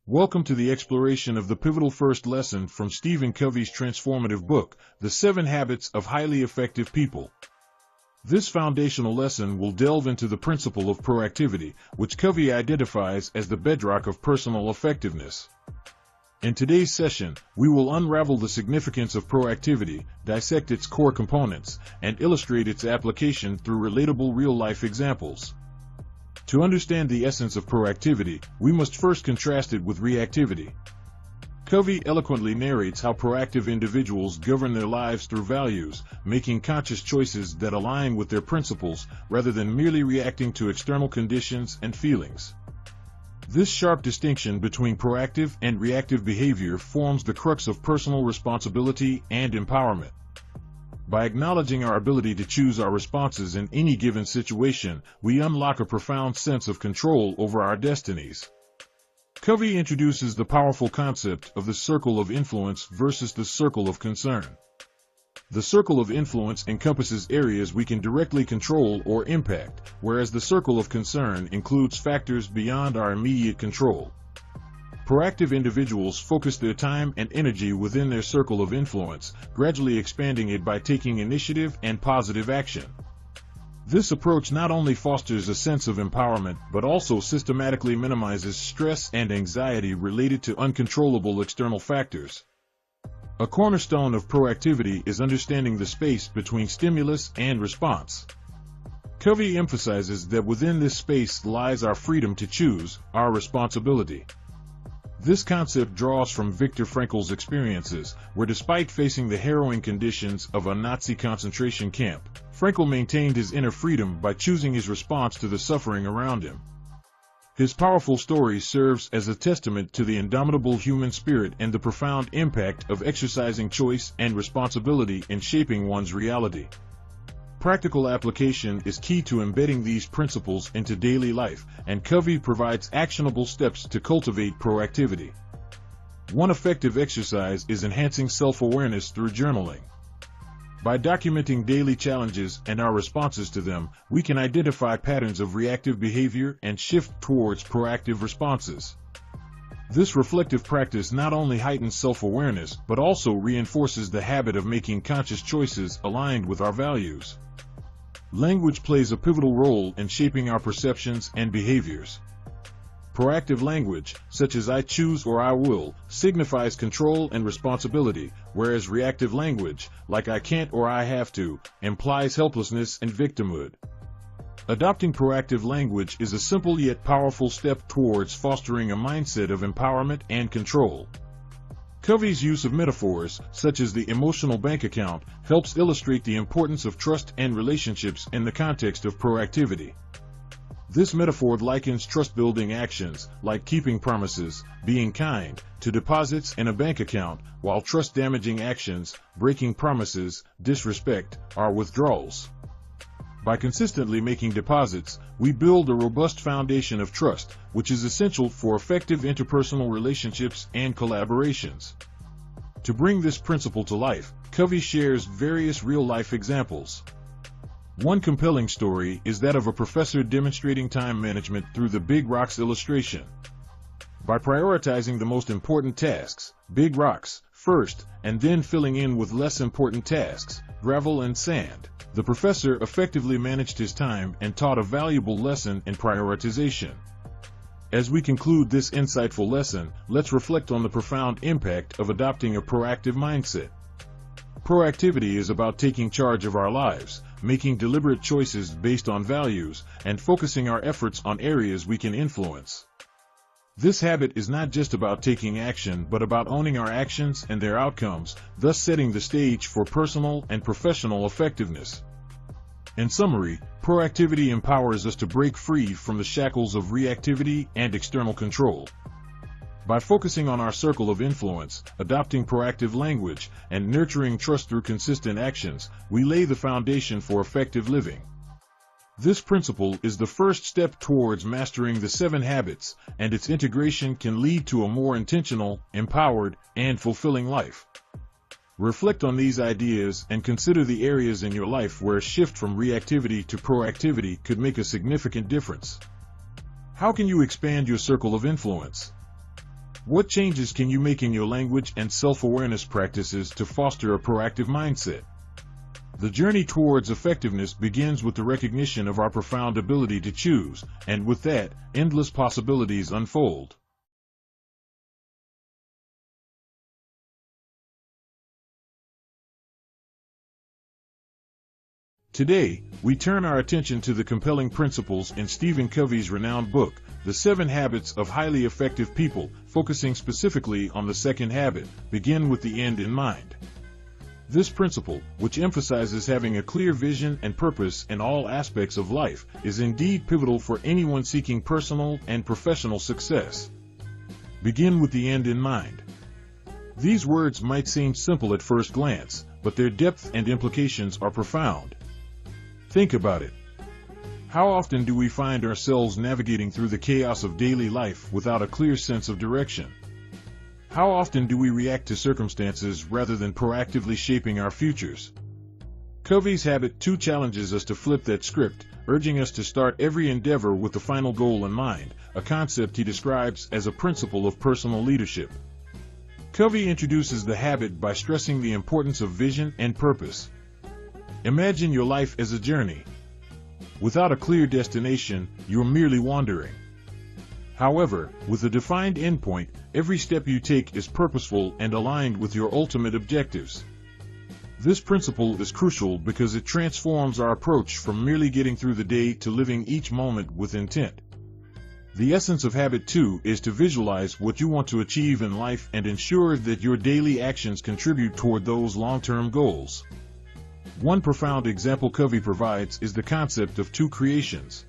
Welcome to the exploration of the pivotal first lesson from Stephen Covey's transformative book, The 7 Habits of Highly Effective People. This foundational lesson will delve into the principle of proactivity, which Covey identifies as the bedrock of personal effectiveness. In today's session, we will unravel the significance of proactivity, dissect its core components, and illustrate its application through relatable real-life examples. To understand the essence of proactivity, we must first contrast it with reactivity. Covey eloquently narrates how proactive individuals govern their lives through values, making conscious choices that align with their principles, rather than merely reacting to external conditions and feelings. This sharp distinction between proactive and reactive behavior forms the crux of personal responsibility and empowerment. By acknowledging our ability to choose our responses in any given situation, we unlock a profound sense of control over our destinies. Covey introduces the powerful concept of the circle of influence versus the circle of concern. The circle of influence encompasses areas we can directly control or impact, whereas the circle of concern includes factors beyond our immediate control. Proactive individuals focus their time and energy within their circle of influence, gradually expanding it by taking initiative and positive action. This approach not only fosters a sense of empowerment but also systematically minimizes stress and anxiety related to uncontrollable external factors. A cornerstone of proactivity is understanding the space between stimulus and response. Covey emphasizes that within this space lies our freedom to choose, our responsibility. This concept draws from Viktor Frankl's experiences, where despite facing the harrowing conditions of a Nazi concentration camp, Frankl maintained his inner freedom by choosing his response to the suffering around him. His powerful story serves as a testament to the indomitable human spirit and the profound impact of exercising choice and responsibility in shaping one's reality. Practical application is key to embedding these principles into daily life, and Covey provides actionable steps to cultivate proactivity. One effective exercise is enhancing self-awareness through journaling. By documenting daily challenges and our responses to them, we can identify patterns of reactive behavior and shift towards proactive responses. This reflective practice not only heightens self-awareness but also reinforces the habit of making conscious choices aligned with our values. Language plays a pivotal role in shaping our perceptions and behaviors. Proactive language, such as I choose or I will, signifies control and responsibility, whereas reactive language, like I can't or I have to, implies helplessness and victimhood. Adopting proactive language is a simple yet powerful step towards fostering a mindset of empowerment and control. Covey's use of metaphors, such as the emotional bank account, helps illustrate the importance of trust and relationships in the context of proactivity. This metaphor likens trust-building actions, like keeping promises, being kind, to deposits in a bank account, while trust-damaging actions, breaking promises, disrespect, are withdrawals. By consistently making deposits, we build a robust foundation of trust, which is essential for effective interpersonal relationships and collaborations. To bring this principle to life, Covey shares various real-life examples. One compelling story is that of a professor demonstrating time management through the Big Rocks illustration. By prioritizing the most important tasks, big rocks, first, and then filling in with less important tasks, gravel and sand, the professor effectively managed his time and taught a valuable lesson in prioritization. As we conclude this insightful lesson, let's reflect on the profound impact of adopting a proactive mindset. Proactivity is about taking charge of our lives, making deliberate choices based on values, and focusing our efforts on areas we can influence. This habit is not just about taking action but about owning our actions and their outcomes, thus setting the stage for personal and professional effectiveness. In summary, proactivity empowers us to break free from the shackles of reactivity and external control. By focusing on our circle of influence, adopting proactive language, and nurturing trust through consistent actions, we lay the foundation for effective living. This principle is the first step towards mastering the 7 habits, and its integration can lead to a more intentional, empowered, and fulfilling life. Reflect on these ideas and consider the areas in your life where a shift from reactivity to proactivity could make a significant difference. How can you expand your circle of influence? What changes can you make in your language and self-awareness practices to foster a proactive mindset? The journey towards effectiveness begins with the recognition of our profound ability to choose, and with that, endless possibilities unfold. Today, we turn our attention to the compelling principles in Stephen Covey's renowned book, The 7 Habits of Highly Effective People, focusing specifically on the second habit, begin with the end in mind. This principle, which emphasizes having a clear vision and purpose in all aspects of life, is indeed pivotal for anyone seeking personal and professional success. Begin with the end in mind. These words might seem simple at first glance, but their depth and implications are profound. Think about it. How often do we find ourselves navigating through the chaos of daily life without a clear sense of direction? How often do we react to circumstances rather than proactively shaping our futures? Covey's Habit 2 challenges us to flip that script, urging us to start every endeavor with the final goal in mind, a concept he describes as a principle of personal leadership. Covey introduces the habit by stressing the importance of vision and purpose. Imagine your life as a journey. Without a clear destination, you're merely wandering. However, with a defined endpoint, every step you take is purposeful and aligned with your ultimate objectives. This principle is crucial because it transforms our approach from merely getting through the day to living each moment with intent. The essence of Habit 2 is to visualize what you want to achieve in life and ensure that your daily actions contribute toward those long-term goals. One profound example Covey provides is the concept of two creations.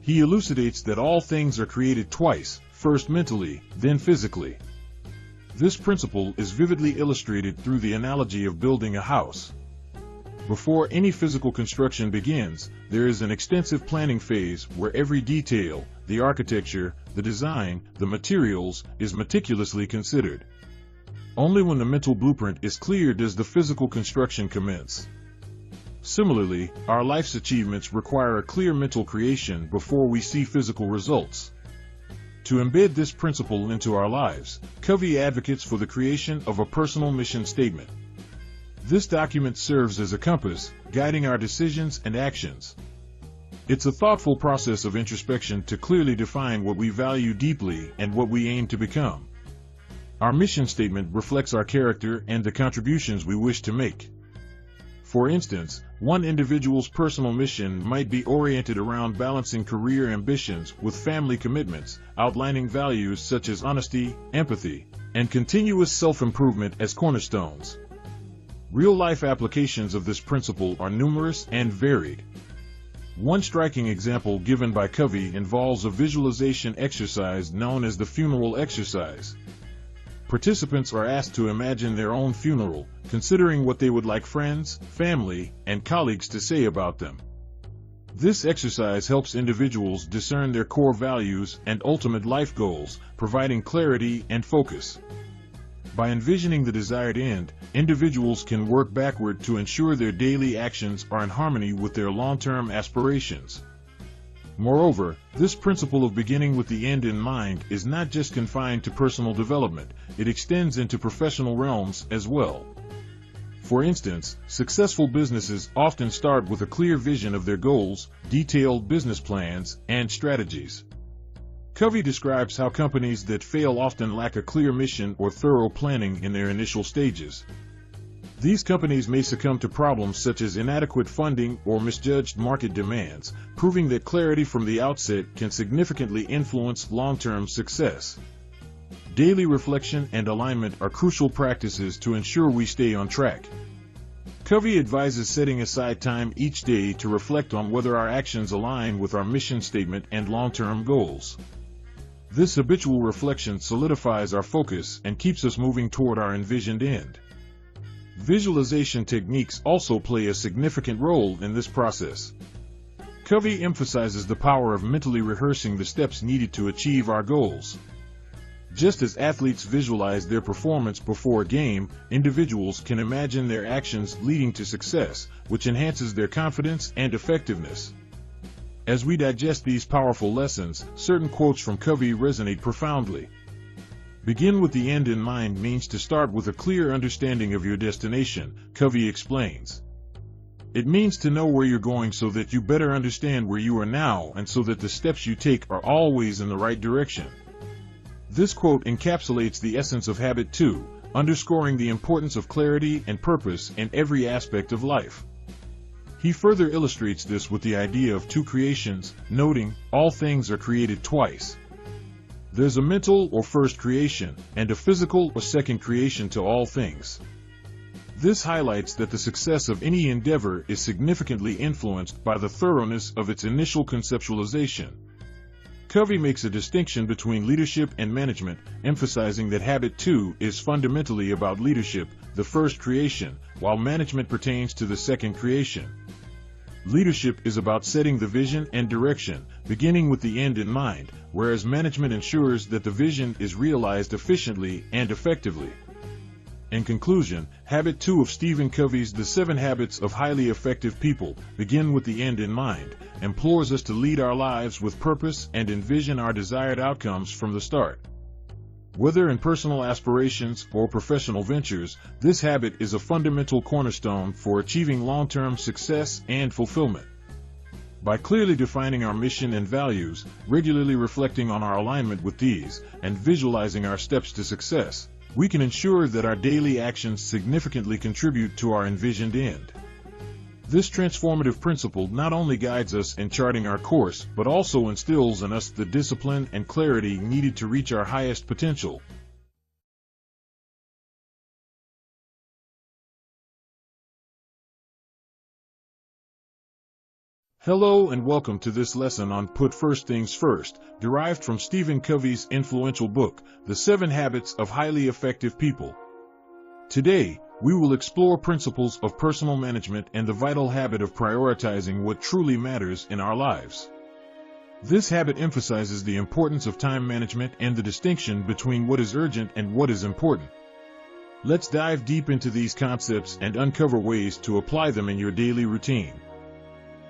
He elucidates that all things are created twice, first mentally, then physically. This principle is vividly illustrated through the analogy of building a house. Before any physical construction begins, there is an extensive planning phase where every detail, the architecture, the design, the materials, is meticulously considered. Only when the mental blueprint is clear does the physical construction commence. Similarly, our life's achievements require a clear mental creation before we see physical results. To embed this principle into our lives, Covey advocates for the creation of a personal mission statement. This document serves as a compass, guiding our decisions and actions. It's a thoughtful process of introspection to clearly define what we value deeply and what we aim to become. Our mission statement reflects our character and the contributions we wish to make. For instance, one individual's personal mission might be oriented around balancing career ambitions with family commitments, outlining values such as honesty, empathy, and continuous self-improvement as cornerstones. Real-life applications of this principle are numerous and varied. One striking example given by Covey involves a visualization exercise known as the funeral exercise. Participants are asked to imagine their own funeral, considering what they would like friends, family, and colleagues to say about them. This exercise helps individuals discern their core values and ultimate life goals, providing clarity and focus. By envisioning the desired end, individuals can work backward to ensure their daily actions are in harmony with their long-term aspirations. Moreover, this principle of beginning with the end in mind is not just confined to personal development, it extends into professional realms as well. For instance, successful businesses often start with a clear vision of their goals, detailed business plans, and strategies. Covey describes how companies that fail often lack a clear mission or thorough planning in their initial stages. These companies may succumb to problems such as inadequate funding or misjudged market demands, proving that clarity from the outset can significantly influence long-term success. Daily reflection and alignment are crucial practices to ensure we stay on track. Covey advises setting aside time each day to reflect on whether our actions align with our mission statement and long-term goals. This habitual reflection solidifies our focus and keeps us moving toward our envisioned end. Visualization techniques also play a significant role in this process. Covey emphasizes the power of mentally rehearsing the steps needed to achieve our goals. Just as athletes visualize their performance before a game, individuals can imagine their actions leading to success, which enhances their confidence and effectiveness. As we digest these powerful lessons, certain quotes from Covey resonate profoundly. Begin with the end in mind means to start with a clear understanding of your destination, Covey explains. It means to know where you're going so that you better understand where you are now and so that the steps you take are always in the right direction. This quote encapsulates the essence of habit 2, underscoring the importance of clarity and purpose in every aspect of life. He further illustrates this with the idea of two creations, noting, all things are created twice. There's a mental or first creation, and a physical or second creation to all things. This highlights that the success of any endeavor is significantly influenced by the thoroughness of its initial conceptualization. Covey makes a distinction between leadership and management, emphasizing that habit 2 is fundamentally about leadership, the first creation, while management pertains to the second creation. Leadership is about setting the vision and direction, beginning with the end in mind, whereas management ensures that the vision is realized efficiently and effectively. In conclusion, Habit 2 of Stephen Covey's The 7 Habits of Highly Effective People, begin with the end in mind, implores us to lead our lives with purpose and envision our desired outcomes from the start. Whether in personal aspirations or professional ventures, this habit is a fundamental cornerstone for achieving long-term success and fulfillment. By clearly defining our mission and values, regularly reflecting on our alignment with these, and visualizing our steps to success, we can ensure that our daily actions significantly contribute to our envisioned end. This transformative principle not only guides us in charting our course, but also instills in us the discipline and clarity needed to reach our highest potential. Hello and welcome to this lesson on Put First Things First, derived from Stephen Covey's influential book, The 7 Habits of Highly Effective People. Today, we will explore principles of personal management and the vital habit of prioritizing what truly matters in our lives. This habit emphasizes the importance of time management and the distinction between what is urgent and what is important. Let's dive deep into these concepts and uncover ways to apply them in your daily routine.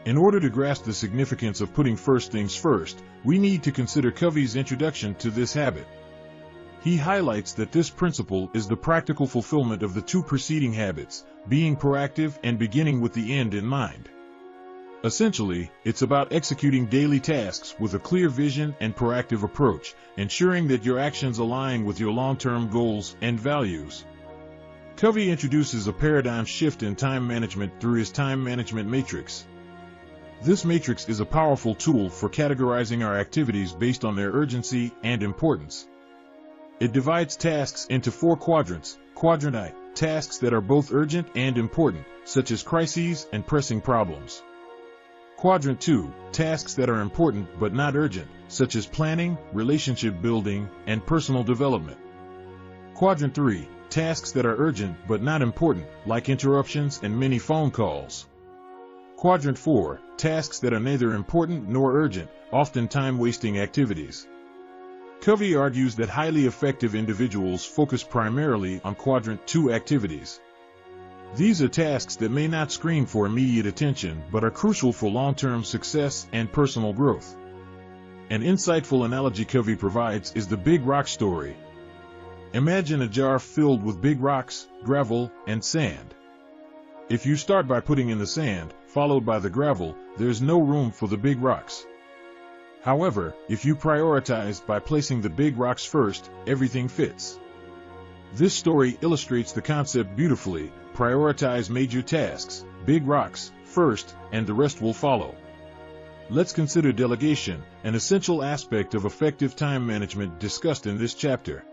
In order to grasp the significance of putting first things first, we need to consider Covey's introduction to this habit. He highlights that this principle is the practical fulfillment of the two preceding habits, being proactive and beginning with the end in mind. Essentially, it's about executing daily tasks with a clear vision and proactive approach, ensuring that your actions align with your long-term goals and values. Covey introduces a paradigm shift in time management through his time management matrix. This matrix is a powerful tool for categorizing our activities based on their urgency and importance. It divides tasks into 4 quadrants. Quadrant I, tasks that are both urgent and important, such as crises and pressing problems. Quadrant 2, tasks that are important but not urgent, such as planning, relationship building, and personal development. Quadrant 3, tasks that are urgent but not important, like interruptions and many phone calls. Quadrant 4, tasks that are neither important nor urgent, often time-wasting activities. Covey argues that highly effective individuals focus primarily on Quadrant 2 activities. These are tasks that may not scream for immediate attention but are crucial for long-term success and personal growth. An insightful analogy Covey provides is the big rock story. Imagine a jar filled with big rocks, gravel, and sand. If you start by putting in the sand, followed by the gravel, there's no room for the big rocks. However, if you prioritize by placing the big rocks first, everything fits. This story illustrates the concept beautifully. Prioritize major tasks, big rocks, first, and the rest will follow. Let's consider delegation, an essential aspect of effective time management discussed in this chapter.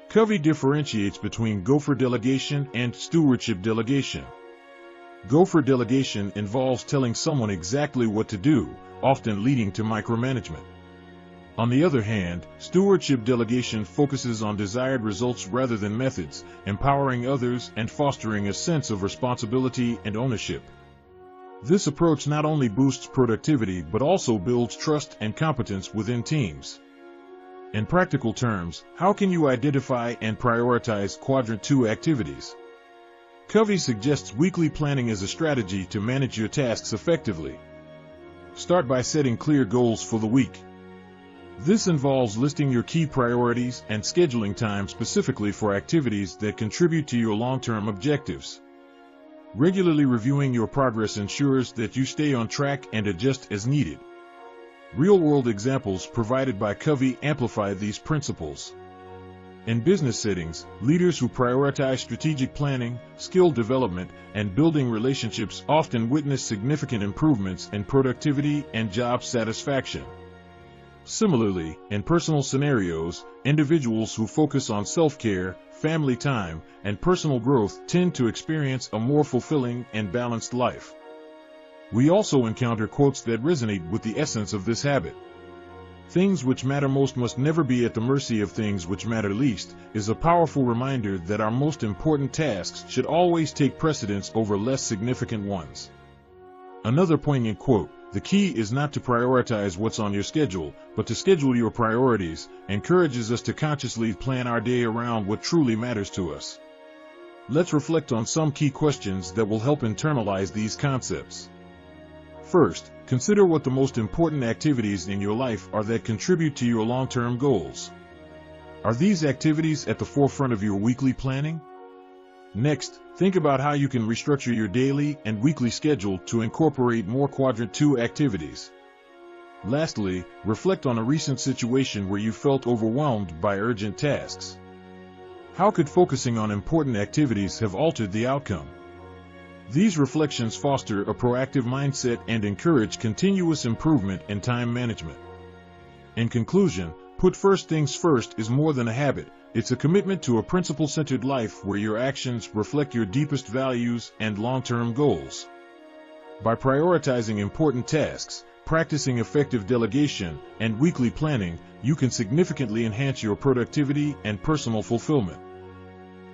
Covey differentiates between gopher delegation and stewardship delegation. Gopher delegation involves telling someone exactly what to do, often leading to micromanagement. On the other hand, stewardship delegation focuses on desired results rather than methods, empowering others and fostering a sense of responsibility and ownership. This approach not only boosts productivity but also builds trust and competence within teams. In practical terms, how can you identify and prioritize Quadrant 2 activities? Covey suggests weekly planning as a strategy to manage your tasks effectively. Start by setting clear goals for the week. This involves listing your key priorities and scheduling time specifically for activities that contribute to your long-term objectives. Regularly reviewing your progress ensures that you stay on track and adjust as needed. Real-world examples provided by Covey amplify these principles. In business settings, leaders who prioritize strategic planning, skill development, and building relationships often witness significant improvements in productivity and job satisfaction. Similarly, in personal scenarios, individuals who focus on self-care, family time, and personal growth tend to experience a more fulfilling and balanced life. We also encounter quotes that resonate with the essence of this habit. "Things which matter most must never be at the mercy of things which matter least," is a powerful reminder that our most important tasks should always take precedence over less significant ones. Another poignant quote, "The key is not to prioritize what's on your schedule, but to schedule your priorities," encourages us to consciously plan our day around what truly matters to us. Let's reflect on some key questions that will help internalize these concepts. First, consider what the most important activities in your life are that contribute to your long-term goals. Are these activities at the forefront of your weekly planning? Next, think about how you can restructure your daily and weekly schedule to incorporate more Quadrant 2 activities. Lastly, reflect on a recent situation where you felt overwhelmed by urgent tasks. How could focusing on important activities have altered the outcome? These reflections foster a proactive mindset and encourage continuous improvement in time management. In conclusion, put first things first is more than a habit. It's a commitment to a principle-centered life where your actions reflect your deepest values and long-term goals. By prioritizing important tasks, practicing effective delegation, and weekly planning, you can significantly enhance your productivity and personal fulfillment.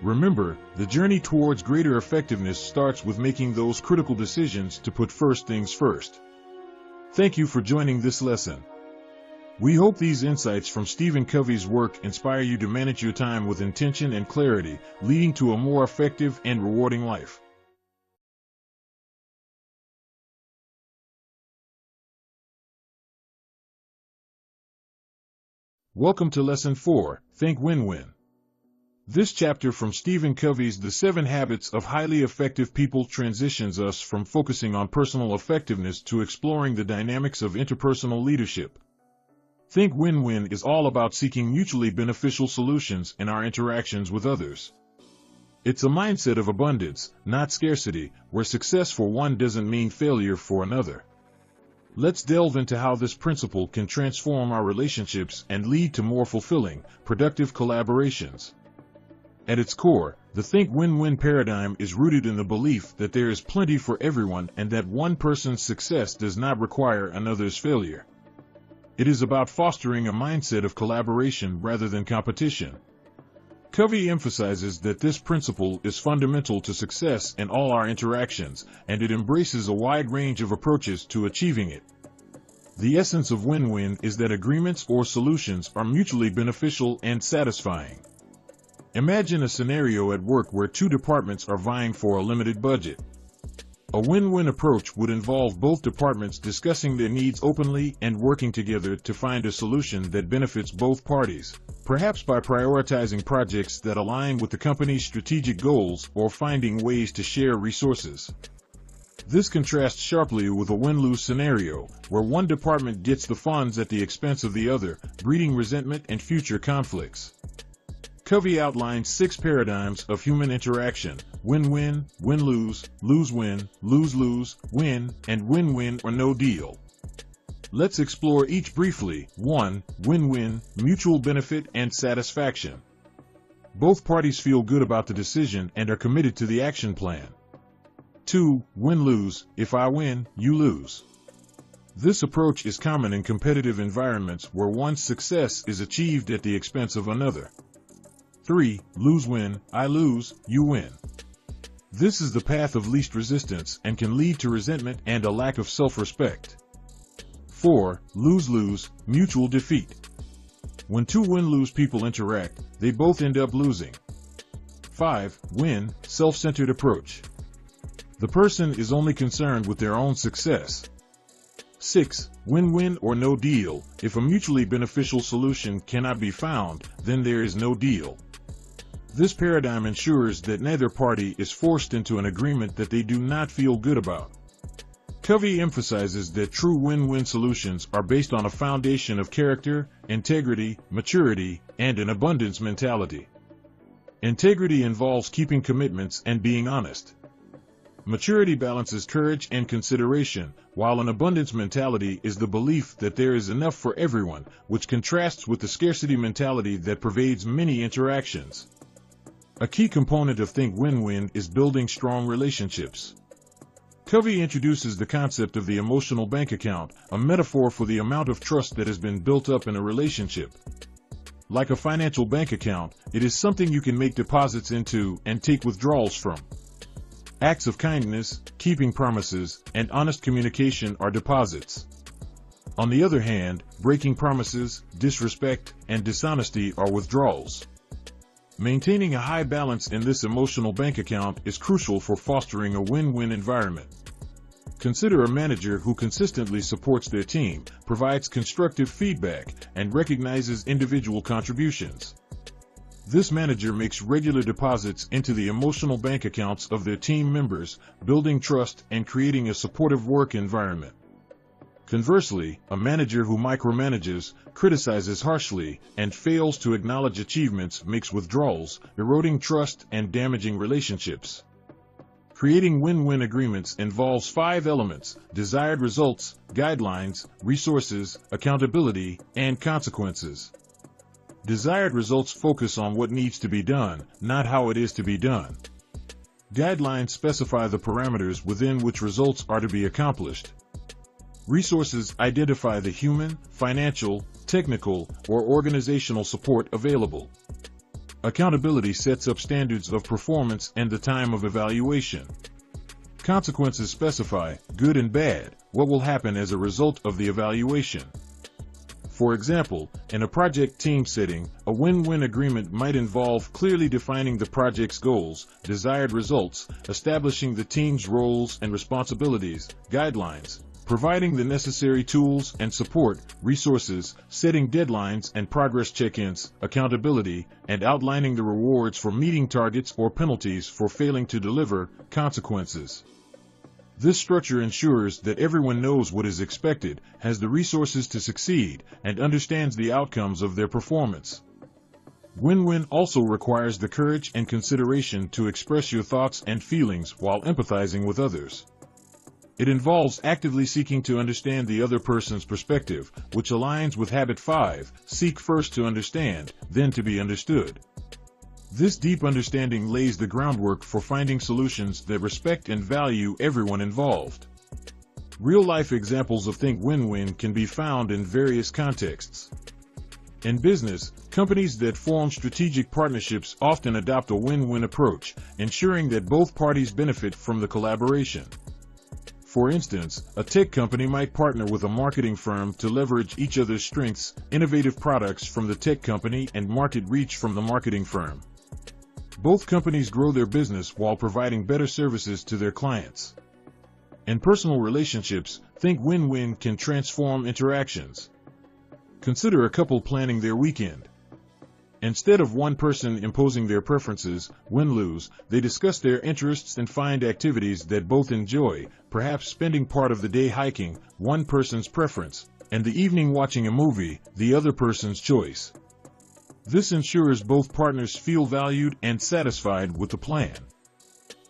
Remember, the journey towards greater effectiveness starts with making those critical decisions to put first things first. Thank you for joining this lesson. We hope these insights from Stephen Covey's work inspire you to manage your time with intention and clarity, leading to a more effective and rewarding life. Welcome to Lesson 4, Think Win-Win. This chapter from Stephen Covey's The 7 Habits of Highly Effective People transitions us from focusing on personal effectiveness to exploring the dynamics of interpersonal leadership. Think Win-Win is all about seeking mutually beneficial solutions in our interactions with others. It's a mindset of abundance, not scarcity, where success for one doesn't mean failure for another. Let's delve into how this principle can transform our relationships and lead to more fulfilling, productive collaborations. At its core, the Think Win-Win paradigm is rooted in the belief that there is plenty for everyone and that one person's success does not require another's failure. It is about fostering a mindset of collaboration rather than competition. Covey emphasizes that this principle is fundamental to success in all our interactions, and it embraces a wide range of approaches to achieving it. The essence of win-win is that agreements or solutions are mutually beneficial and satisfying. Imagine a scenario at work where two departments are vying for a limited budget. A win-win approach would involve both departments discussing their needs openly and working together to find a solution that benefits both parties, perhaps by prioritizing projects that align with the company's strategic goals or finding ways to share resources. This contrasts sharply with a win-lose scenario, where one department gets the funds at the expense of the other, breeding resentment and future conflicts. Covey outlines 6 paradigms of human interaction: win-win, win-lose, lose-win, lose-lose, win, and win-win or no deal. Let's explore each briefly. 1. Win-win, mutual benefit and satisfaction. Both parties feel good about the decision and are committed to the action plan. 2. Win-lose, if I win, you lose. This approach is common in competitive environments where one's success is achieved at the expense of another. 3. Lose-win, I lose, you win. This is the path of least resistance and can lead to resentment and a lack of self-respect. 4. Lose-lose, mutual defeat. When two win-lose people interact, they both end up losing. 5. Win, self-centered approach. The person is only concerned with their own success. 6. Win-win or no deal. If a mutually beneficial solution cannot be found, then there is no deal. This paradigm ensures that neither party is forced into an agreement that they do not feel good about. Covey emphasizes that true win-win solutions are based on a foundation of character, integrity, maturity, and an abundance mentality. Integrity involves keeping commitments and being honest. Maturity balances courage and consideration, while an abundance mentality is the belief that there is enough for everyone, which contrasts with the scarcity mentality that pervades many interactions. A key component of Think Win-Win is building strong relationships. Covey introduces the concept of the emotional bank account, a metaphor for the amount of trust that has been built up in a relationship. Like a financial bank account, it is something you can make deposits into and take withdrawals from. Acts of kindness, keeping promises, and honest communication are deposits. On the other hand, breaking promises, disrespect, and dishonesty are withdrawals. Maintaining a high balance in this emotional bank account is crucial for fostering a win-win environment. Consider a manager who consistently supports their team, provides constructive feedback, and recognizes individual contributions. This manager makes regular deposits into the emotional bank accounts of their team members, building trust and creating a supportive work environment. Conversely, a manager who micromanages, criticizes harshly, and fails to acknowledge achievements makes withdrawals, eroding trust and damaging relationships. Creating win-win agreements involves 5 elements: desired results, guidelines, resources, accountability, and consequences. Desired results focus on what needs to be done, not how it is to be done. Guidelines specify the parameters within which results are to be accomplished. Resources identify the human, financial, technical, or organizational support available. Accountability sets up standards of performance and the time of evaluation. Consequences specify, good and bad, what will happen as a result of the evaluation. For example, in a project team setting, a win-win agreement might involve clearly defining the project's goals, desired results, establishing the team's roles and responsibilities, guidelines, providing the necessary tools and support, resources, setting deadlines and progress check-ins, accountability, and outlining the rewards for meeting targets or penalties for failing to deliver, consequences. This structure ensures that everyone knows what is expected, has the resources to succeed, and understands the outcomes of their performance. Win-win also requires the courage and consideration to express your thoughts and feelings while empathizing with others. It involves actively seeking to understand the other person's perspective, which aligns with Habit 5, seek first to understand, then to be understood. This deep understanding lays the groundwork for finding solutions that respect and value everyone involved. Real-life examples of Think Win-Win can be found in various contexts. In business, companies that form strategic partnerships often adopt a win-win approach, ensuring that both parties benefit from the collaboration. For instance, a tech company might partner with a marketing firm to leverage each other's strengths, innovative products from the tech company and market reach from the marketing firm. Both companies grow their business while providing better services to their clients. In personal relationships, Think Win-Win can transform interactions. Consider a couple planning their weekend. Instead of one person imposing their preferences, win-lose, they discuss their interests and find activities that both enjoy, perhaps spending part of the day hiking, one person's preference, and the evening watching a movie, the other person's choice. This ensures both partners feel valued and satisfied with the plan.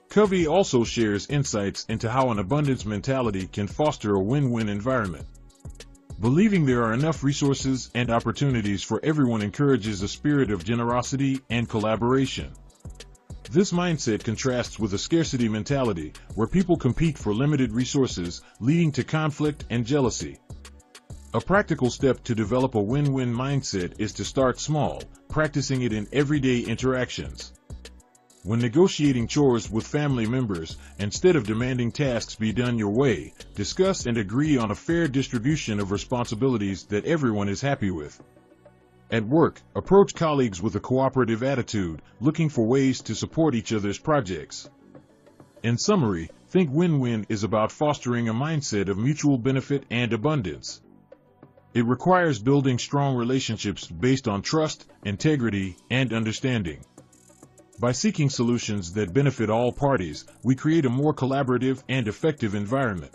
Covey also shares insights into how an abundance mentality can foster a win-win environment. Believing there are enough resources and opportunities for everyone encourages a spirit of generosity and collaboration. This mindset contrasts with a scarcity mentality, where people compete for limited resources, leading to conflict and jealousy. A practical step to develop a win-win mindset is to start small, practicing it in everyday interactions. When negotiating chores with family members, instead of demanding tasks be done your way, discuss and agree on a fair distribution of responsibilities that everyone is happy with. At work, approach colleagues with a cooperative attitude, looking for ways to support each other's projects. In summary, Think Win-Win is about fostering a mindset of mutual benefit and abundance. It requires building strong relationships based on trust, integrity, and understanding. By seeking solutions that benefit all parties, we create a more collaborative and effective environment.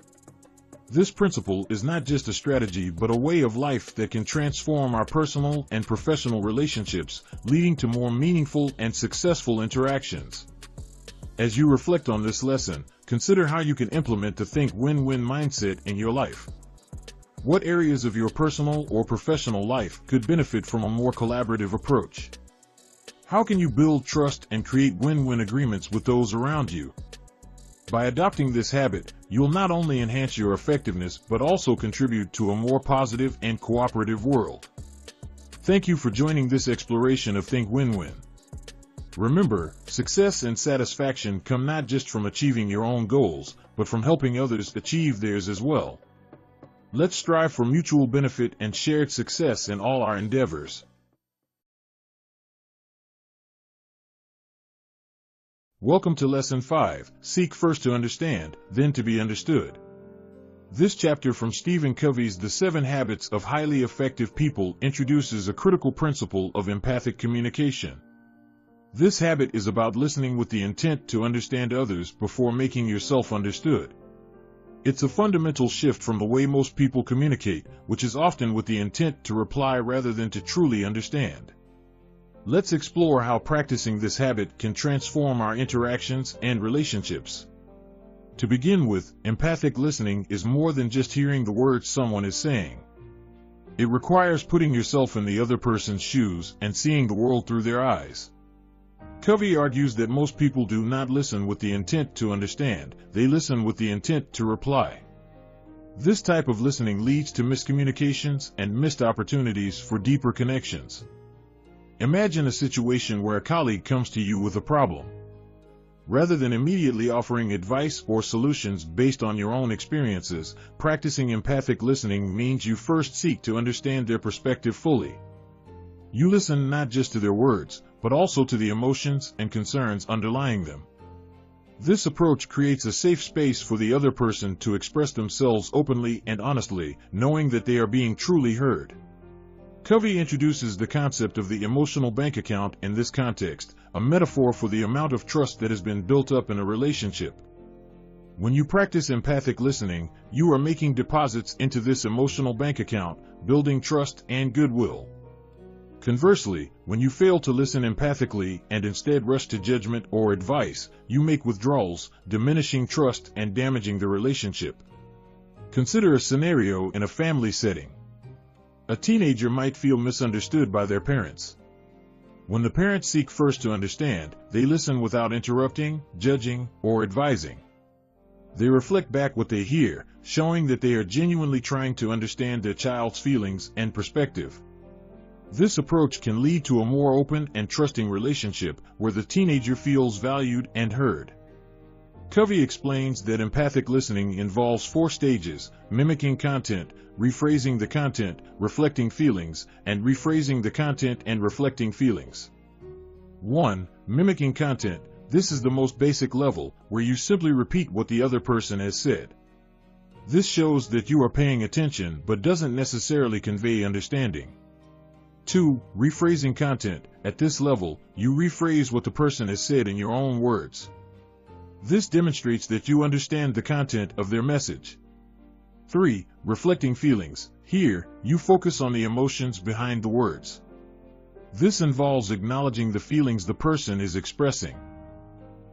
This principle is not just a strategy but a way of life that can transform our personal and professional relationships, leading to more meaningful and successful interactions. As you reflect on this lesson, consider how you can implement the Think Win-Win mindset in your life. What areas of your personal or professional life could benefit from a more collaborative approach? How can you build trust and create win-win agreements with those around you? By adopting this habit, you'll not only enhance your effectiveness but also contribute to a more positive and cooperative world. Thank you for joining this exploration of Think Win-Win. Remember, success and satisfaction come not just from achieving your own goals, but from helping others achieve theirs as well. Let's strive for mutual benefit and shared success in all our endeavors. Welcome to Lesson 5, Seek First to Understand, Then to be Understood. This chapter from Stephen Covey's The 7 Habits of Highly Effective People introduces a critical principle of empathic communication. This habit is about listening with the intent to understand others before making yourself understood. It's a fundamental shift from the way most people communicate, which is often with the intent to reply rather than to truly understand. Let's explore how practicing this habit can transform our interactions and relationships. To begin with, empathic listening is more than just hearing the words someone is saying. It requires putting yourself in the other person's shoes and seeing the world through their eyes. Covey argues that most people do not listen with the intent to understand, they listen with the intent to reply. This type of listening leads to miscommunications and missed opportunities for deeper connections. Imagine a situation where a colleague comes to you with a problem. Rather than immediately offering advice or solutions based on your own experiences, practicing empathic listening means you first seek to understand their perspective fully. You listen not just to their words, but also to the emotions and concerns underlying them. This approach creates a safe space for the other person to express themselves openly and honestly, knowing that they are being truly heard. Covey introduces the concept of the emotional bank account in this context, a metaphor for the amount of trust that has been built up in a relationship. When you practice empathic listening, you are making deposits into this emotional bank account, building trust and goodwill. Conversely, when you fail to listen empathically and instead rush to judgment or advice, you make withdrawals, diminishing trust and damaging the relationship. Consider a scenario in a family setting. A teenager might feel misunderstood by their parents. When the parents seek first to understand, they listen without interrupting, judging, or advising. They reflect back what they hear, showing that they are genuinely trying to understand their child's feelings and perspective. This approach can lead to a more open and trusting relationship where the teenager feels valued and heard. Covey explains that empathic listening involves 4 stages: mimicking content, rephrasing the content, reflecting feelings, and rephrasing the content and reflecting feelings. 1. Mimicking content. This is the most basic level, where you simply repeat what the other person has said. This shows that you are paying attention but doesn't necessarily convey understanding. 2. Rephrasing content. At this level, you rephrase what the person has said in your own words. This demonstrates that you understand the content of their message. 3. Reflecting feelings. Here, you focus on the emotions behind the words. This involves acknowledging the feelings the person is expressing.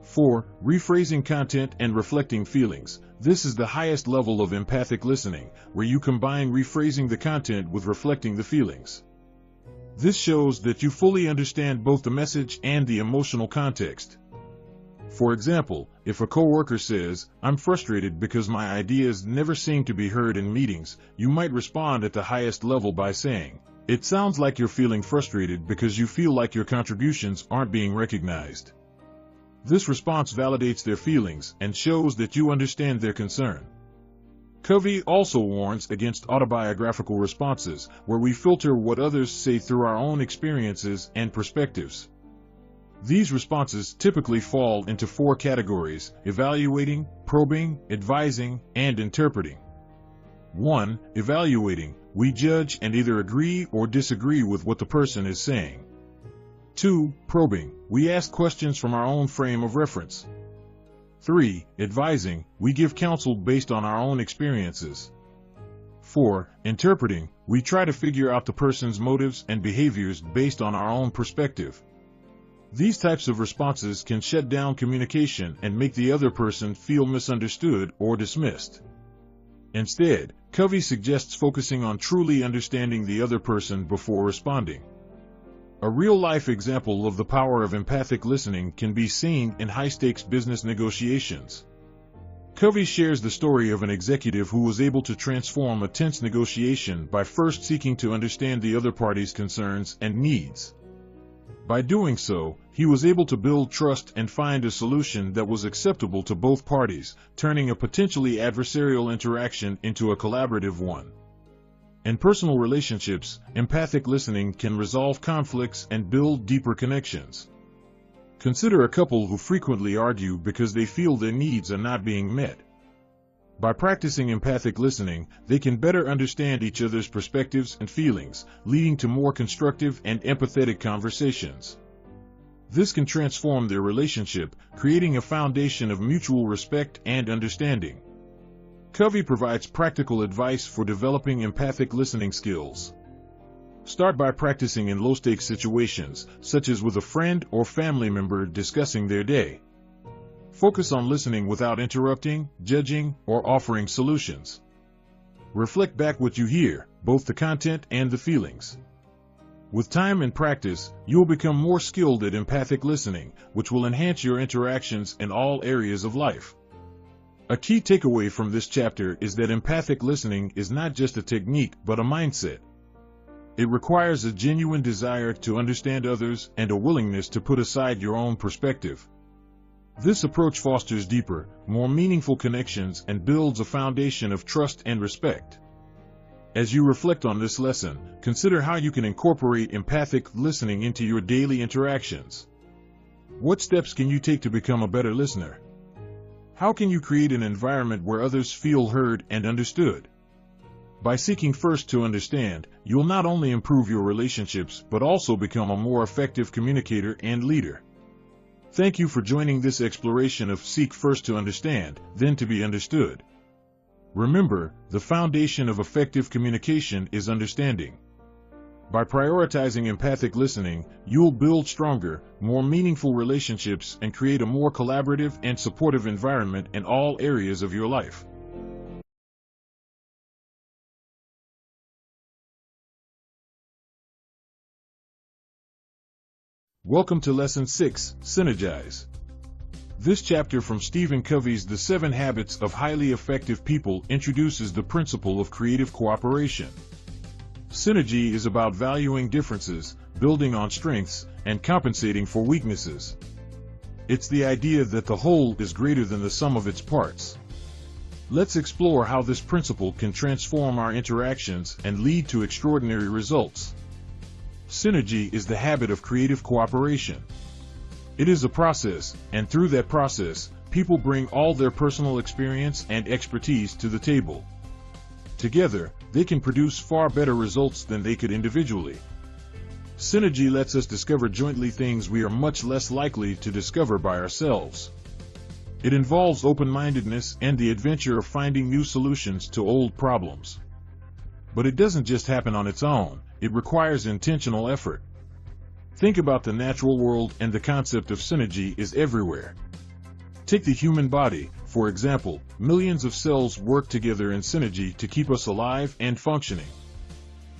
4. Rephrasing content and reflecting feelings. This is the highest level of empathic listening, where you combine rephrasing the content with reflecting the feelings. This shows that you fully understand both the message and the emotional context. For example, if a coworker says, "I'm frustrated because my ideas never seem to be heard in meetings," you might respond at the highest level by saying, "It sounds like you're feeling frustrated because you feel like your contributions aren't being recognized." This response validates their feelings and shows that you understand their concern. Covey also warns against autobiographical responses, where we filter what others say through our own experiences and perspectives. These responses typically fall into 4 categories: evaluating, probing, advising, and interpreting. 1. Evaluating. We judge and either agree or disagree with what the person is saying. 2. Probing. We ask questions from our own frame of reference. 3. Advising. We give counsel based on our own experiences. 4. Interpreting. We try to figure out the person's motives and behaviors based on our own perspective. These types of responses can shut down communication and make the other person feel misunderstood or dismissed. Instead, Covey suggests focusing on truly understanding the other person before responding. A real-life example of the power of empathic listening can be seen in high-stakes business negotiations. Covey shares the story of an executive who was able to transform a tense negotiation by first seeking to understand the other party's concerns and needs. By doing so, he was able to build trust and find a solution that was acceptable to both parties, turning a potentially adversarial interaction into a collaborative one. In personal relationships, empathic listening can resolve conflicts and build deeper connections. Consider a couple who frequently argue because they feel their needs are not being met. By practicing empathic listening, they can better understand each other's perspectives and feelings, leading to more constructive and empathetic conversations. This can transform their relationship, creating a foundation of mutual respect and understanding. Covey provides practical advice for developing empathic listening skills. Start by practicing in low-stakes situations, such as with a friend or family member discussing their day. Focus on listening without interrupting, judging, or offering solutions. Reflect back what you hear, both the content and the feelings. With time and practice, you'll become more skilled at empathic listening, which will enhance your interactions in all areas of life. A key takeaway from this chapter is that empathic listening is not just a technique but a mindset. It requires a genuine desire to understand others and a willingness to put aside your own perspective. This approach fosters deeper, more meaningful connections and builds a foundation of trust and respect. As you reflect on this lesson, consider how you can incorporate empathic listening into your daily interactions. What steps can you take to become a better listener? How can you create an environment where others feel heard and understood? By seeking first to understand, you'll not only improve your relationships but also become a more effective communicator and leader. Thank you for joining this exploration of Seek First to Understand, Then to Be Understood. Remember, the foundation of effective communication is understanding. By prioritizing empathic listening, you'll build stronger, more meaningful relationships and create a more collaborative and supportive environment in all areas of your life. Welcome to Lesson 6, Synergize. This chapter from Stephen Covey's The 7 Habits of Highly Effective People introduces the principle of creative cooperation. Synergy is about valuing differences, building on strengths, and compensating for weaknesses. It's the idea that the whole is greater than the sum of its parts. Let's explore how this principle can transform our interactions and lead to extraordinary results. Synergy is the habit of creative cooperation. It is a process, and through that process, people bring all their personal experience and expertise to the table. Together, they can produce far better results than they could individually. Synergy lets us discover jointly things we are much less likely to discover by ourselves. It involves open-mindedness and the adventure of finding new solutions to old problems. But it doesn't just happen on its own. It requires intentional effort. Think about the natural world, and the concept of synergy is everywhere. Take the human body, for example. Millions of cells work together in synergy to keep us alive and functioning.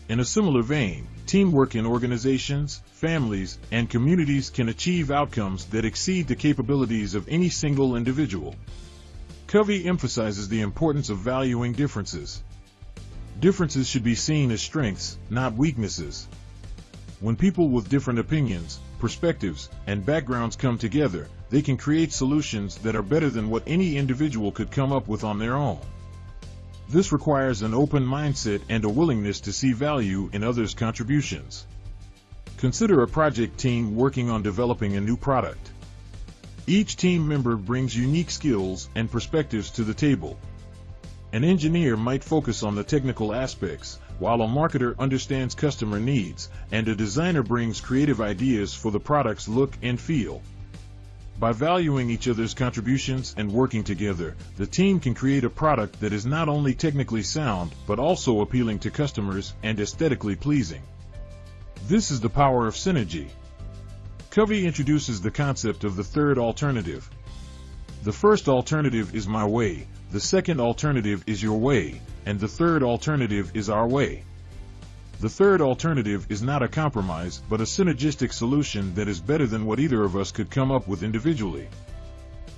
In a similar vein, teamwork in organizations, families, and communities can achieve outcomes that exceed the capabilities of any single individual. Covey emphasizes the importance of valuing differences. Differences should be seen as strengths, not weaknesses. When people with different opinions, perspectives, and backgrounds come together, they can create solutions that are better than what any individual could come up with on their own. This requires an open mindset and a willingness to see value in others' contributions. Consider a project team working on developing a new product. Each team member brings unique skills and perspectives to the table. An engineer might focus on the technical aspects, while a marketer understands customer needs, and a designer brings creative ideas for the product's look and feel. By valuing each other's contributions and working together, the team can create a product that is not only technically sound, but also appealing to customers and aesthetically pleasing. This is the power of synergy. Covey introduces the concept of the third alternative. The first alternative is my way, the second alternative is your way, and the third alternative is our way. The third alternative is not a compromise, but a synergistic solution that is better than what either of us could come up with individually.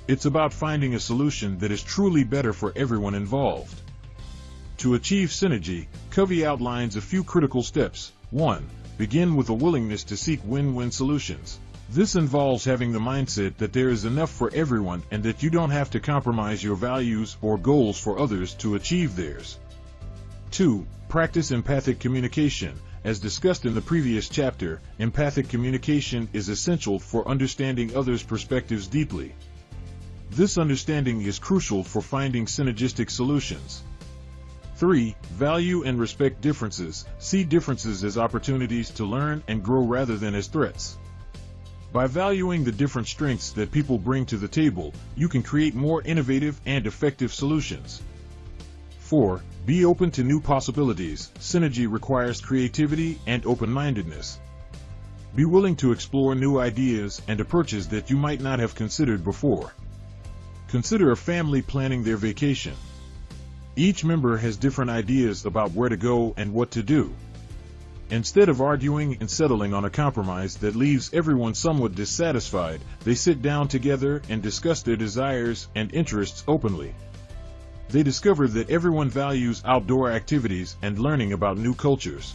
It's about finding a solution that is truly better for everyone involved. To achieve synergy, Covey outlines a few critical steps. 1. Begin with a willingness to seek win-win solutions. This involves having the mindset that there is enough for everyone and that you don't have to compromise your values or goals for others to achieve theirs. 2. Practice empathic communication. As discussed in the previous chapter, empathic communication is essential for understanding others' perspectives deeply. This understanding is crucial for finding synergistic solutions. 3. Value and respect differences. See differences as opportunities to learn and grow rather than as threats. By valuing the different strengths that people bring to the table, you can create more innovative and effective solutions. 4. Be open to new possibilities. Synergy requires creativity and open-mindedness. Be willing to explore new ideas and approaches that you might not have considered before. Consider a family planning their vacation. Each member has different ideas about where to go and what to do. Instead of arguing and settling on a compromise that leaves everyone somewhat dissatisfied, they sit down together and discuss their desires and interests openly. They discover that everyone values outdoor activities and learning about new cultures.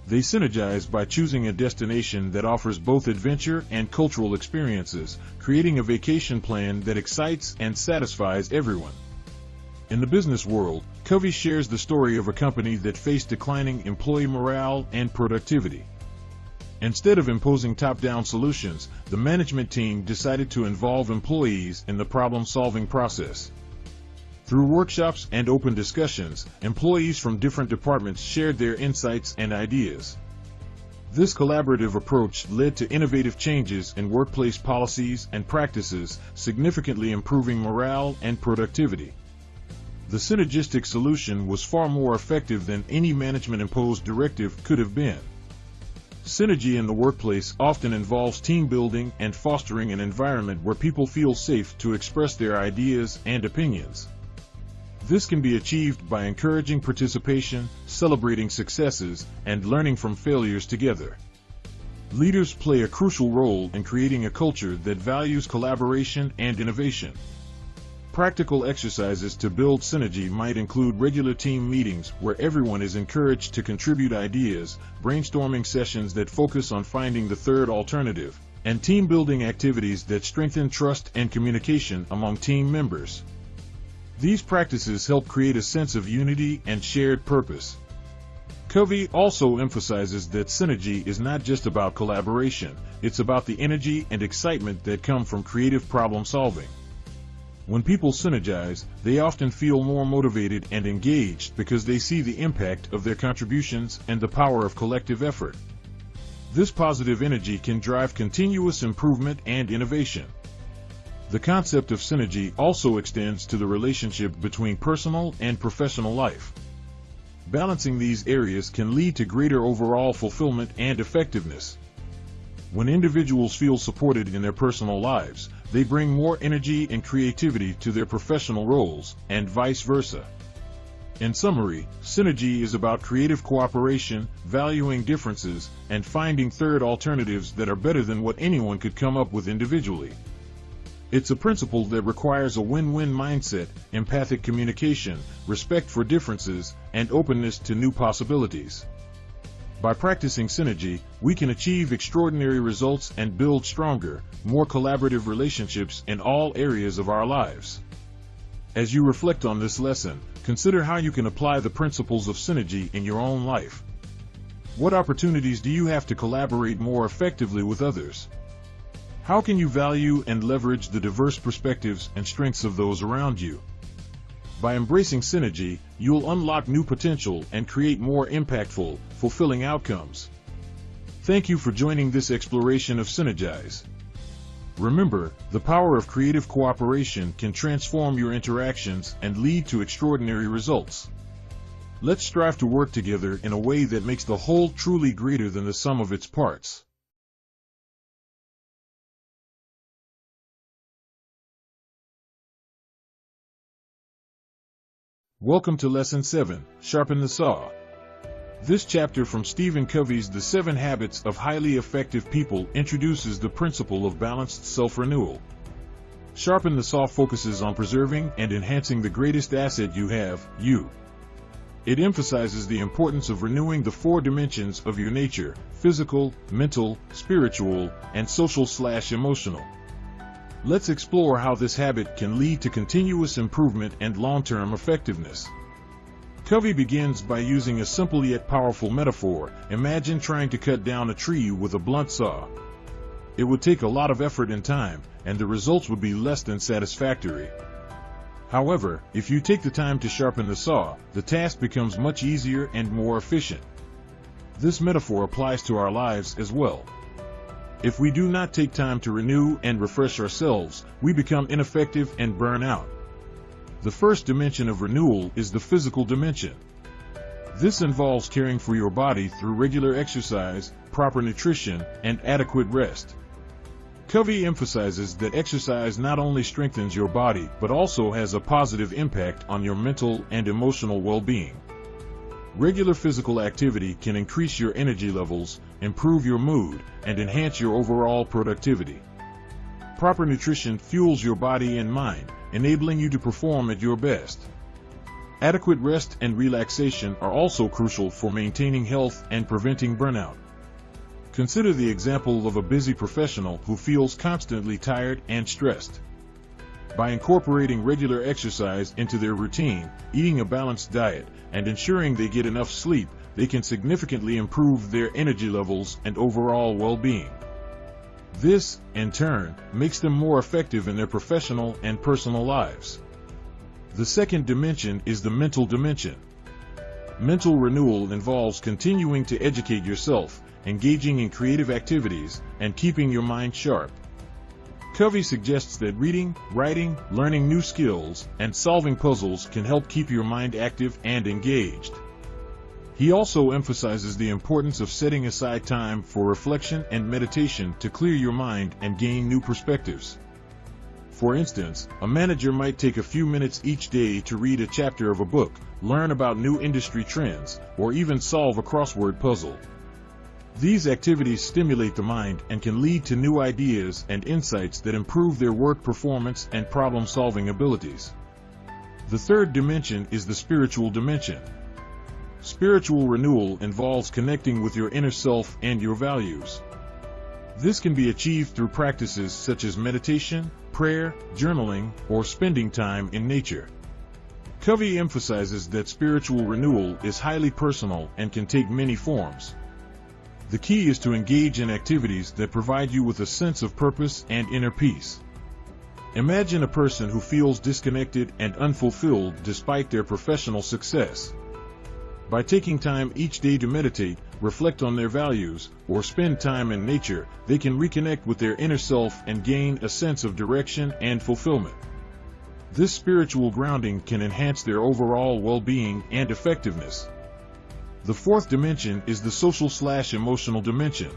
They synergize by choosing a destination that offers both adventure and cultural experiences, creating a vacation plan that excites and satisfies everyone. In the business world, Covey shares the story of a company that faced declining employee morale and productivity. Instead of imposing top-down solutions, the management team decided to involve employees in the problem-solving process. Through workshops and open discussions, employees from different departments shared their insights and ideas. This collaborative approach led to innovative changes in workplace policies and practices, significantly improving morale and productivity. The synergistic solution was far more effective than any management-imposed directive could have been. Synergy in the workplace often involves team building and fostering an environment where people feel safe to express their ideas and opinions. This can be achieved by encouraging participation, celebrating successes, and learning from failures together. Leaders play a crucial role in creating a culture that values collaboration and innovation. Practical exercises to build synergy might include regular team meetings where everyone is encouraged to contribute ideas, brainstorming sessions that focus on finding the third alternative, and team-building activities that strengthen trust and communication among team members. These practices help create a sense of unity and shared purpose. Covey also emphasizes that synergy is not just about collaboration, it's about the energy and excitement that come from creative problem solving. When people synergize, they often feel more motivated and engaged because they see the impact of their contributions and the power of collective effort. This positive energy can drive continuous improvement and innovation. The concept of synergy also extends to the relationship between personal and professional life. Balancing these areas can lead to greater overall fulfillment and effectiveness. When individuals feel supported in their personal lives, they bring more energy and creativity to their professional roles, and vice versa. In summary, synergy is about creative cooperation, valuing differences, and finding third alternatives that are better than what anyone could come up with individually. It's a principle that requires a win-win mindset, empathic communication, respect for differences, and openness to new possibilities. By practicing synergy, we can achieve extraordinary results and build stronger, more collaborative relationships in all areas of our lives. As you reflect on this lesson, consider how you can apply the principles of synergy in your own life. What opportunities do you have to collaborate more effectively with others? How can you value and leverage the diverse perspectives and strengths of those around you? By embracing synergy, you'll unlock new potential and create more impactful, fulfilling outcomes. Thank you for joining this exploration of Synergize. Remember, the power of creative cooperation can transform your interactions and lead to extraordinary results. Let's strive to work together in a way that makes the whole truly greater than the sum of its parts. Welcome to Lesson 7, Sharpen the Saw. This chapter from Stephen Covey's The 7 Habits of Highly Effective People introduces the principle of balanced self-renewal. Sharpen the Saw focuses on preserving and enhancing the greatest asset you have, you. It emphasizes the importance of renewing the 4 dimensions of your nature: physical, mental, spiritual, and social/emotional. Let's explore how this habit can lead to continuous improvement and long-term effectiveness. Covey begins by using a simple yet powerful metaphor. Imagine trying to cut down a tree with a blunt saw. It would take a lot of effort and time, and the results would be less than satisfactory. However, if you take the time to sharpen the saw, the task becomes much easier and more efficient. This metaphor applies to our lives as well. If we do not take time to renew and refresh ourselves, we become ineffective and burn out. The first dimension of renewal is the physical dimension. This involves caring for your body through regular exercise, proper nutrition, and adequate rest. Covey emphasizes that exercise not only strengthens your body but also has a positive impact on your mental and emotional well-being. Regular physical activity can increase your energy levels, improve your mood, and enhance your overall productivity. Proper nutrition fuels your body and mind, enabling you to perform at your best. Adequate rest and relaxation are also crucial for maintaining health and preventing burnout. Consider the example of a busy professional who feels constantly tired and stressed. By incorporating regular exercise into their routine, eating a balanced diet, and ensuring they get enough sleep, they can significantly improve their energy levels and overall well-being. This, in turn, makes them more effective in their professional and personal lives. The second dimension is the mental dimension. Mental renewal involves continuing to educate yourself, engaging in creative activities, and keeping your mind sharp. Covey suggests that reading, writing, learning new skills, and solving puzzles can help keep your mind active and engaged. He also emphasizes the importance of setting aside time for reflection and meditation to clear your mind and gain new perspectives. For instance, a manager might take a few minutes each day to read a chapter of a book, learn about new industry trends, or even solve a crossword puzzle. These activities stimulate the mind and can lead to new ideas and insights that improve their work performance and problem-solving abilities. The third dimension is the spiritual dimension. Spiritual renewal involves connecting with your inner self and your values. This can be achieved through practices such as meditation, prayer, journaling, or spending time in nature. Covey emphasizes that spiritual renewal is highly personal and can take many forms. The key is to engage in activities that provide you with a sense of purpose and inner peace. Imagine a person who feels disconnected and unfulfilled despite their professional success. By taking time each day to meditate, reflect on their values, or spend time in nature, they can reconnect with their inner self and gain a sense of direction and fulfillment. This spiritual grounding can enhance their overall well-being and effectiveness. The fourth dimension is the social/emotional dimension.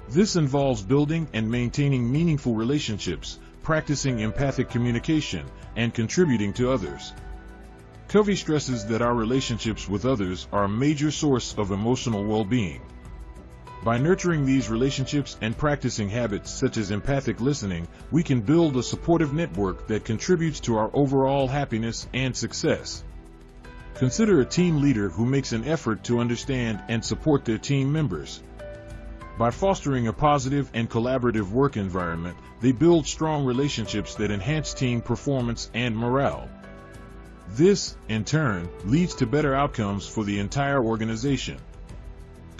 This involves building and maintaining meaningful relationships, practicing empathic communication, and contributing to others. Covey stresses that our relationships with others are a major source of emotional well-being. By nurturing these relationships and practicing habits such as empathic listening, we can build a supportive network that contributes to our overall happiness and success. Consider a team leader who makes an effort to understand and support their team members. By fostering a positive and collaborative work environment, they build strong relationships that enhance team performance and morale. This, in turn, leads to better outcomes for the entire organization.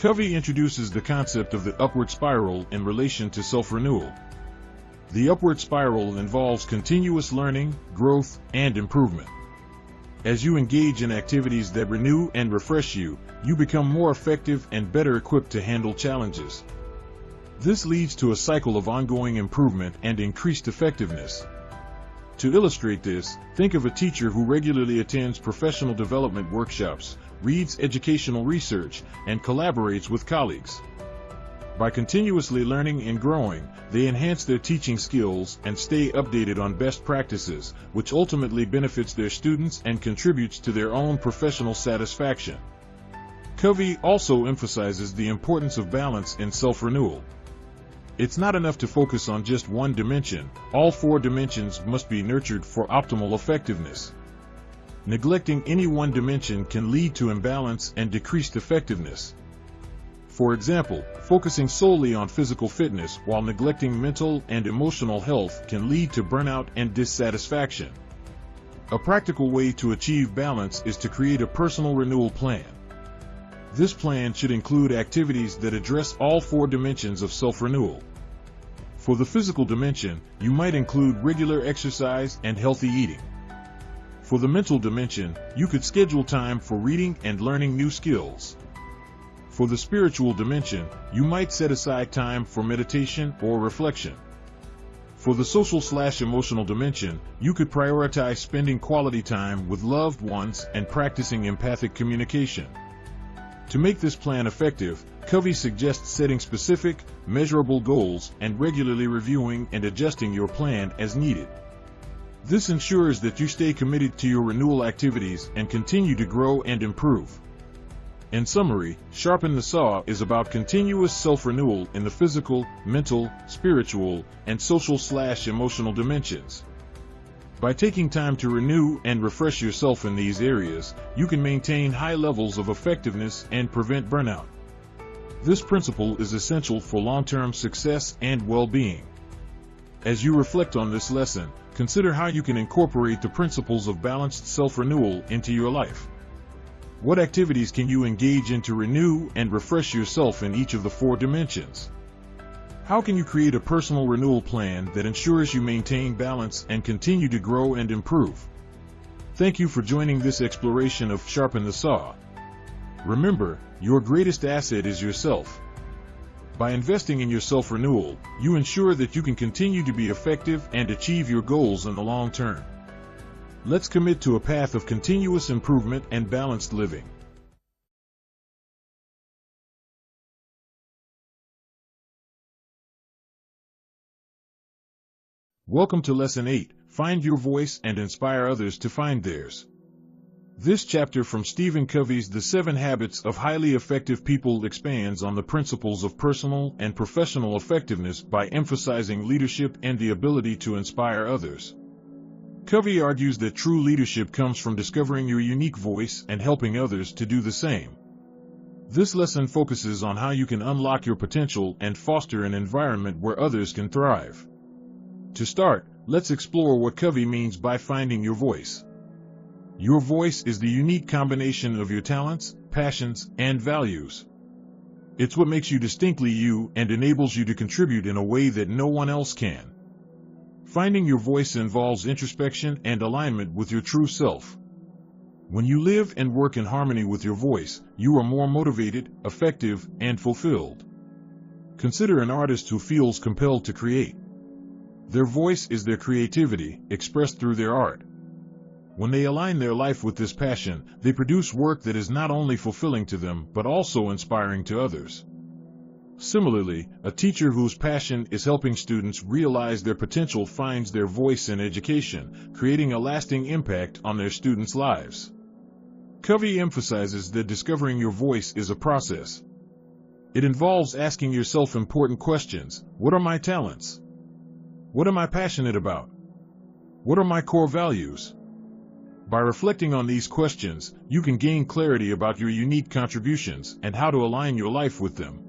Covey introduces the concept of the upward spiral in relation to self-renewal. The upward spiral involves continuous learning, growth, and improvement. As you engage in activities that renew and refresh you, you become more effective and better equipped to handle challenges. This leads to a cycle of ongoing improvement and increased effectiveness. To illustrate this, think of a teacher who regularly attends professional development workshops, reads educational research, and collaborates with colleagues. By continuously learning and growing, they enhance their teaching skills and stay updated on best practices, which ultimately benefits their students and contributes to their own professional satisfaction. Covey also emphasizes the importance of balance in self-renewal. It's not enough to focus on just one dimension, all four dimensions must be nurtured for optimal effectiveness. Neglecting any one dimension can lead to imbalance and decreased effectiveness. For example, focusing solely on physical fitness while neglecting mental and emotional health can lead to burnout and dissatisfaction. A practical way to achieve balance is to create a personal renewal plan. This plan should include activities that address all four dimensions of self-renewal. For the physical dimension, you might include regular exercise and healthy eating. For the mental dimension, you could schedule time for reading and learning new skills. For the spiritual dimension, you might set aside time for meditation or reflection. For the social/emotional dimension, you could prioritize spending quality time with loved ones and practicing empathic communication. To make this plan effective, Covey suggests setting specific, measurable goals and regularly reviewing and adjusting your plan as needed. This ensures that you stay committed to your renewal activities and continue to grow and improve. In summary, Sharpen the Saw is about continuous self-renewal in the physical, mental, spiritual, and social/emotional dimensions. By taking time to renew and refresh yourself in these areas, you can maintain high levels of effectiveness and prevent burnout. This principle is essential for long-term success and well-being. As you reflect on this lesson, consider how you can incorporate the principles of balanced self-renewal into your life. What activities can you engage in to renew and refresh yourself in each of the four dimensions? How can you create a personal renewal plan that ensures you maintain balance and continue to grow and improve? Thank you for joining this exploration of Sharpen the Saw. Remember, your greatest asset is yourself. By investing in your self-renewal, you ensure that you can continue to be effective and achieve your goals in the long term. Let's commit to a path of continuous improvement and balanced living. Welcome to Lesson 8, Find Your Voice and Inspire Others to Find Theirs. This chapter from Stephen Covey's The 7 Habits of Highly Effective People expands on the principles of personal and professional effectiveness by emphasizing leadership and the ability to inspire others. Covey argues that true leadership comes from discovering your unique voice and helping others to do the same. This lesson focuses on how you can unlock your potential and foster an environment where others can thrive. To start, let's explore what Covey means by finding your voice. Your voice is the unique combination of your talents, passions, and values. It's what makes you distinctly you and enables you to contribute in a way that no one else can. Finding your voice involves introspection and alignment with your true self. When you live and work in harmony with your voice, you are more motivated, effective, and fulfilled. Consider an artist who feels compelled to create. Their voice is their creativity, expressed through their art. When they align their life with this passion, they produce work that is not only fulfilling to them but also inspiring to others. Similarly, a teacher whose passion is helping students realize their potential finds their voice in education, creating a lasting impact on their students' lives. Covey emphasizes that discovering your voice is a process. It involves asking yourself important questions. What are my talents? What am I passionate about? What are my core values? By reflecting on these questions, you can gain clarity about your unique contributions and how to align your life with them.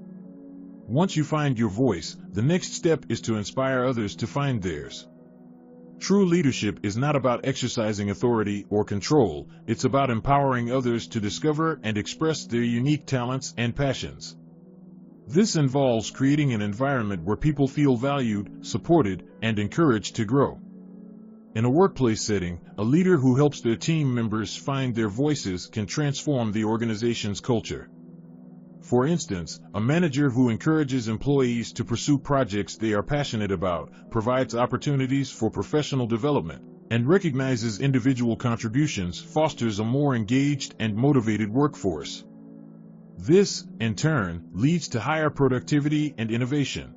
Once you find your voice, the next step is to inspire others to find theirs. True leadership is not about exercising authority or control, it's about empowering others to discover and express their unique talents and passions. This involves creating an environment where people feel valued, supported, and encouraged to grow. In a workplace setting, a leader who helps their team members find their voices can transform the organization's culture. For instance, a manager who encourages employees to pursue projects they are passionate about, provides opportunities for professional development, and recognizes individual contributions fosters a more engaged and motivated workforce. This, in turn, leads to higher productivity and innovation.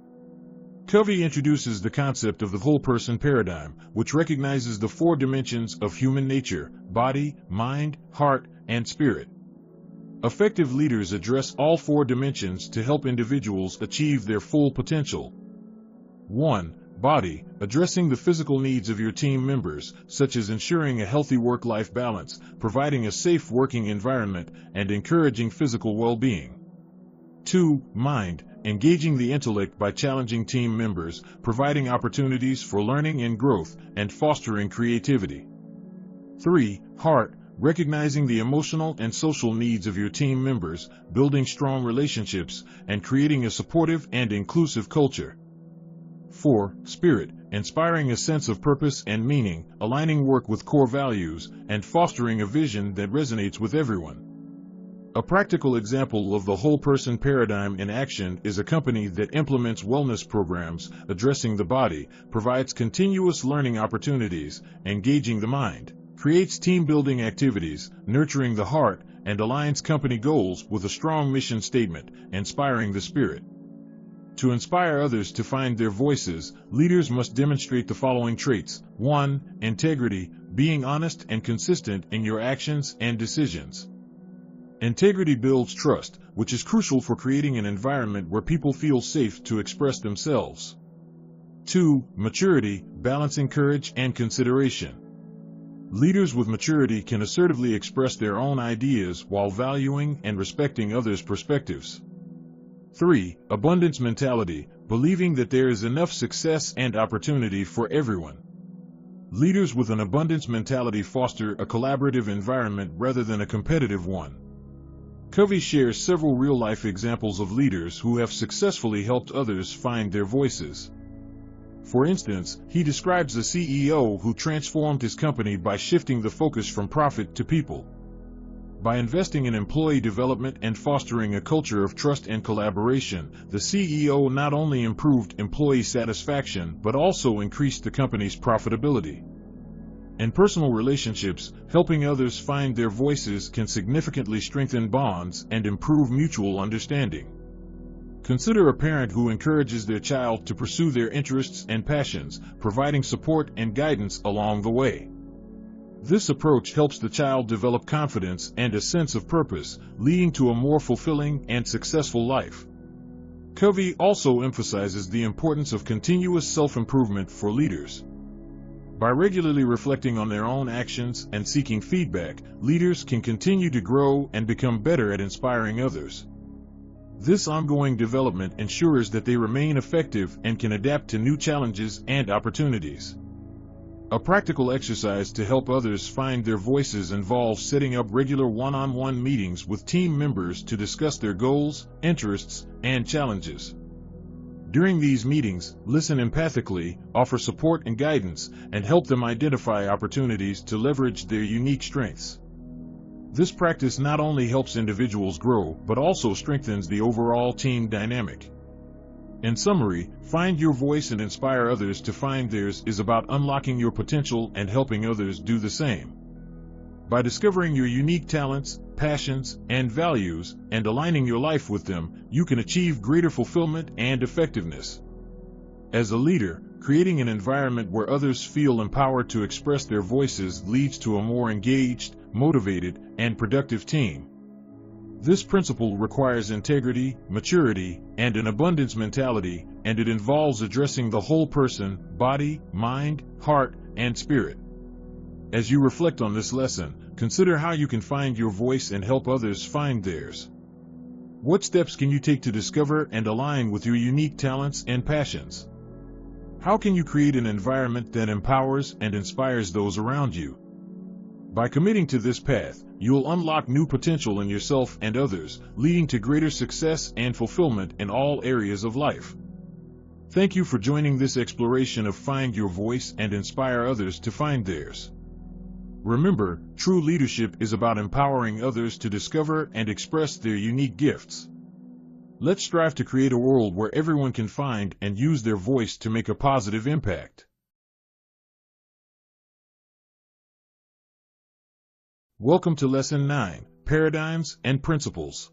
Covey introduces the concept of the whole-person paradigm, which recognizes the 4 dimensions of human nature: body, mind, heart, and spirit. Effective leaders address all 4 dimensions to help individuals achieve their full potential. 1. Body, addressing the physical needs of your team members, such as ensuring a healthy work-life balance, providing a safe working environment, and encouraging physical well-being. 2. Mind, engaging the intellect by challenging team members, providing opportunities for learning and growth, and fostering creativity. 3. Heart, recognizing the emotional and social needs of your team members, building strong relationships, and creating a supportive and inclusive culture. 4. Spirit, inspiring a sense of purpose and meaning, aligning work with core values, and fostering a vision that resonates with everyone. A practical example of the whole-person paradigm in action is a company that implements wellness programs, addressing the body, provides continuous learning opportunities, engaging the mind, creates team-building activities, nurturing the heart, and aligns company goals with a strong mission statement, inspiring the spirit. To inspire others to find their voices, leaders must demonstrate the following traits. 1. Integrity, being honest and consistent in your actions and decisions. Integrity builds trust, which is crucial for creating an environment where people feel safe to express themselves. 2. Maturity, balancing courage and consideration. Leaders with maturity can assertively express their own ideas while valuing and respecting others' perspectives. 3. Abundance mentality, believing that there is enough success and opportunity for everyone. Leaders with an abundance mentality foster a collaborative environment rather than a competitive one. Covey shares several real-life examples of leaders who have successfully helped others find their voices. For instance, he describes a CEO who transformed his company by shifting the focus from profit to people. By investing in employee development and fostering a culture of trust and collaboration, the CEO not only improved employee satisfaction but also increased the company's profitability. In personal relationships, helping others find their voices can significantly strengthen bonds and improve mutual understanding. Consider a parent who encourages their child to pursue their interests and passions, providing support and guidance along the way. This approach helps the child develop confidence and a sense of purpose, leading to a more fulfilling and successful life. Covey also emphasizes the importance of continuous self-improvement for leaders. By regularly reflecting on their own actions and seeking feedback, leaders can continue to grow and become better at inspiring others. This ongoing development ensures that they remain effective and can adapt to new challenges and opportunities. A practical exercise to help others find their voices involves setting up regular one-on-one meetings with team members to discuss their goals, interests, and challenges. During these meetings, listen empathically, offer support and guidance, and help them identify opportunities to leverage their unique strengths. This practice not only helps individuals grow, but also strengthens the overall team dynamic. In summary, find your voice and inspire others to find theirs is about unlocking your potential and helping others do the same. By discovering your unique talents, passions, and values, and aligning your life with them, you can achieve greater fulfillment and effectiveness. As a leader, creating an environment where others feel empowered to express their voices leads to a more engaged, motivated, and productive team. This principle requires integrity, maturity, and an abundance mentality, and it involves addressing the whole person, body, mind, heart, and spirit. As you reflect on this lesson, consider how you can find your voice and help others find theirs. What steps can you take to discover and align with your unique talents and passions? How can you create an environment that empowers and inspires those around you? By committing to this path, you'll unlock new potential in yourself and others, leading to greater success and fulfillment in all areas of life. Thank you for joining this exploration of Find Your Voice and inspire others to find theirs. Remember, true leadership is about empowering others to discover and express their unique gifts. Let's strive to create a world where everyone can find and use their voice to make a positive impact. Welcome to Lesson 9, Paradigms and Principles.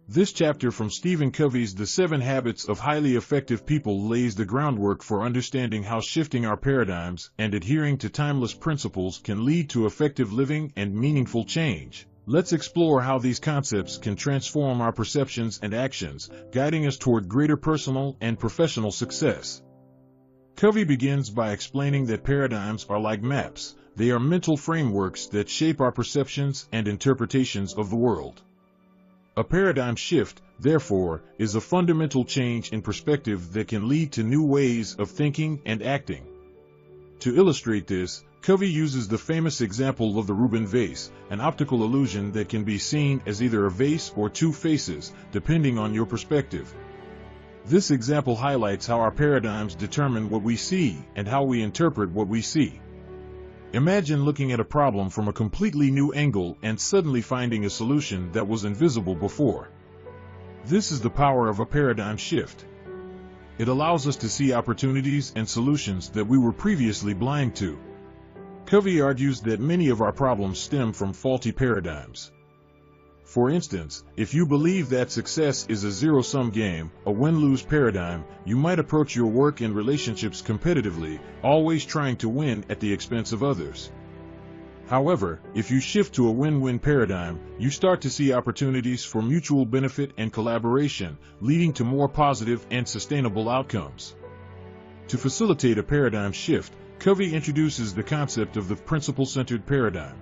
This chapter from Stephen Covey's The 7 Habits of Highly Effective People lays the groundwork for understanding how shifting our paradigms and adhering to timeless principles can lead to effective living and meaningful change. Let's explore how these concepts can transform our perceptions and actions, guiding us toward greater personal and professional success. Covey begins by explaining that paradigms are like maps. They are mental frameworks that shape our perceptions and interpretations of the world. A paradigm shift, therefore, is a fundamental change in perspective that can lead to new ways of thinking and acting. To illustrate this, Covey uses the famous example of the Rubin vase, an optical illusion that can be seen as either a vase or two faces, depending on your perspective. This example highlights how our paradigms determine what we see and how we interpret what we see. Imagine looking at a problem from a completely new angle and suddenly finding a solution that was invisible before. This is the power of a paradigm shift. It allows us to see opportunities and solutions that we were previously blind to. Covey argues that many of our problems stem from faulty paradigms. For instance, if you believe that success is a zero-sum game, a win-lose paradigm, you might approach your work and relationships competitively, always trying to win at the expense of others. However, if you shift to a win-win paradigm, you start to see opportunities for mutual benefit and collaboration, leading to more positive and sustainable outcomes. To facilitate a paradigm shift, Covey introduces the concept of the principle-centered paradigm.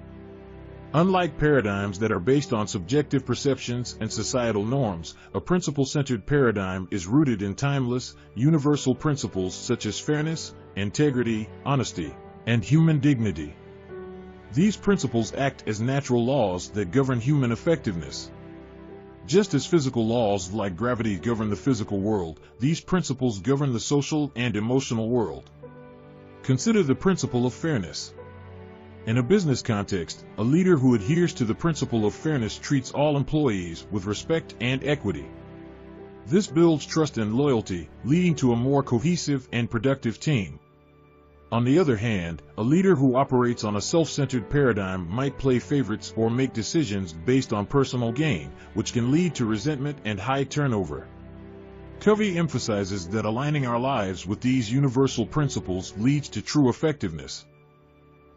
Unlike paradigms that are based on subjective perceptions and societal norms, a principle-centered paradigm is rooted in timeless, universal principles such as fairness, integrity, honesty, and human dignity. These principles act as natural laws that govern human effectiveness. Just as physical laws like gravity govern the physical world, these principles govern the social and emotional world. Consider the principle of fairness. In a business context, a leader who adheres to the principle of fairness treats all employees with respect and equity. This builds trust and loyalty, leading to a more cohesive and productive team. On the other hand, a leader who operates on a self-centered paradigm might play favorites or make decisions based on personal gain, which can lead to resentment and high turnover. Covey emphasizes that aligning our lives with these universal principles leads to true effectiveness.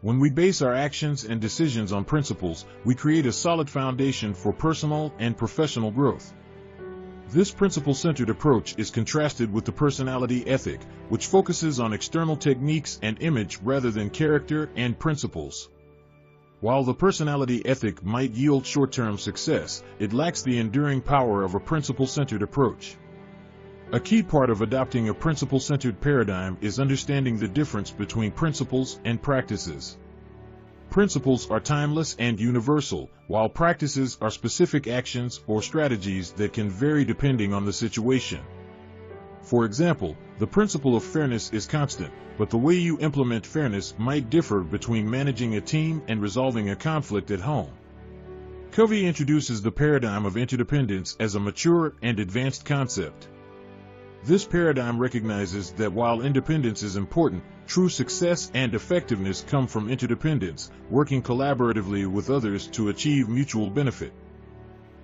When we base our actions and decisions on principles, we create a solid foundation for personal and professional growth. This principle-centered approach is contrasted with the personality ethic, which focuses on external techniques and image rather than character and principles. While the personality ethic might yield short-term success, it lacks the enduring power of a principle-centered approach. A key part of adopting a principle-centered paradigm is understanding the difference between principles and practices. Principles are timeless and universal, while practices are specific actions or strategies that can vary depending on the situation. For example, the principle of fairness is constant, but the way you implement fairness might differ between managing a team and resolving a conflict at home. Covey introduces the paradigm of interdependence as a mature and advanced concept. This paradigm recognizes that while independence is important, true success and effectiveness come from interdependence, working collaboratively with others to achieve mutual benefit.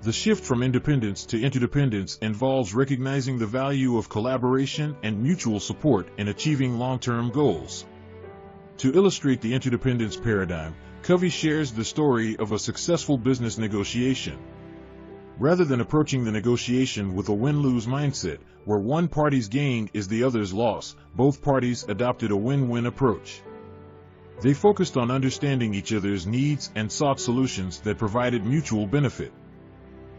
The shift from independence to interdependence involves recognizing the value of collaboration and mutual support in achieving long-term goals. To illustrate the interdependence paradigm, Covey shares the story of a successful business negotiation. Rather than approaching the negotiation with a win-lose mindset, where one party's gain is the other's loss, both parties adopted a win-win approach. They focused on understanding each other's needs and sought solutions that provided mutual benefit.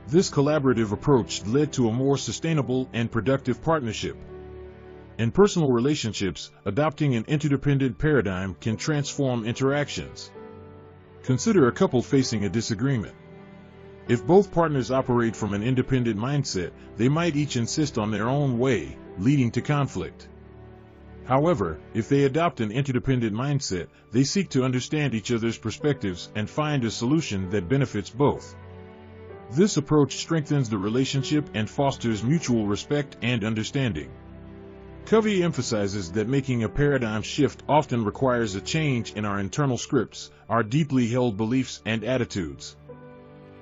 This collaborative approach led to a more sustainable and productive partnership. In personal relationships, adopting an interdependent paradigm can transform interactions. Consider a couple facing a disagreement. If both partners operate from an independent mindset, they might each insist on their own way, leading to conflict. However, if they adopt an interdependent mindset, they seek to understand each other's perspectives and find a solution that benefits both. This approach strengthens the relationship and fosters mutual respect and understanding. Covey emphasizes that making a paradigm shift often requires a change in our internal scripts, our deeply held beliefs and attitudes.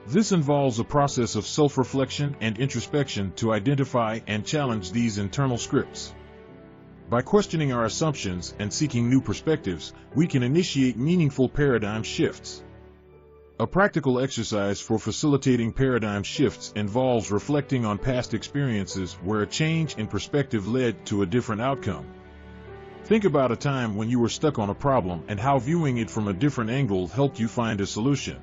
This involves a process of self-reflection and introspection to identify and challenge these internal scripts. By questioning our assumptions and seeking new perspectives, we can initiate meaningful paradigm shifts. A practical exercise for facilitating paradigm shifts involves reflecting on past experiences where a change in perspective led to a different outcome. Think about a time when you were stuck on a problem and how viewing it from a different angle helped you find a solution.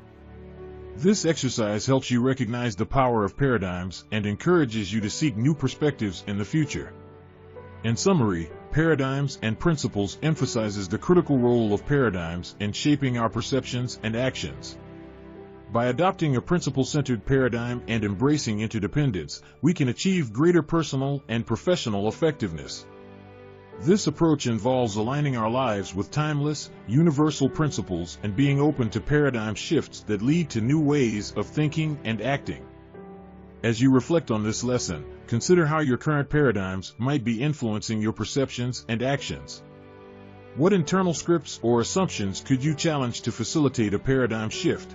This exercise helps you recognize the power of paradigms and encourages you to seek new perspectives in the future. In summary, Paradigms and Principles emphasizes the critical role of paradigms in shaping our perceptions and actions. By adopting a principle-centered paradigm and embracing interdependence, we can achieve greater personal and professional effectiveness. This approach involves aligning our lives with timeless, universal principles and being open to paradigm shifts that lead to new ways of thinking and acting. As you reflect on this lesson, consider how your current paradigms might be influencing your perceptions and actions. What internal scripts or assumptions could you challenge to facilitate a paradigm shift?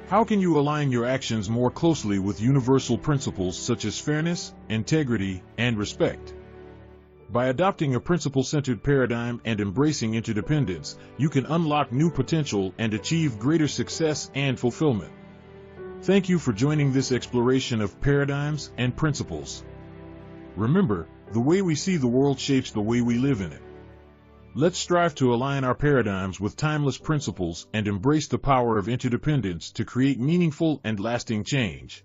How can you align your actions more closely with universal principles such as fairness, integrity, and respect? By adopting a principle-centered paradigm and embracing interdependence, you can unlock new potential and achieve greater success and fulfillment. Thank you for joining this exploration of paradigms and principles. Remember, the way we see the world shapes the way we live in it. Let's strive to align our paradigms with timeless principles and embrace the power of interdependence to create meaningful and lasting change.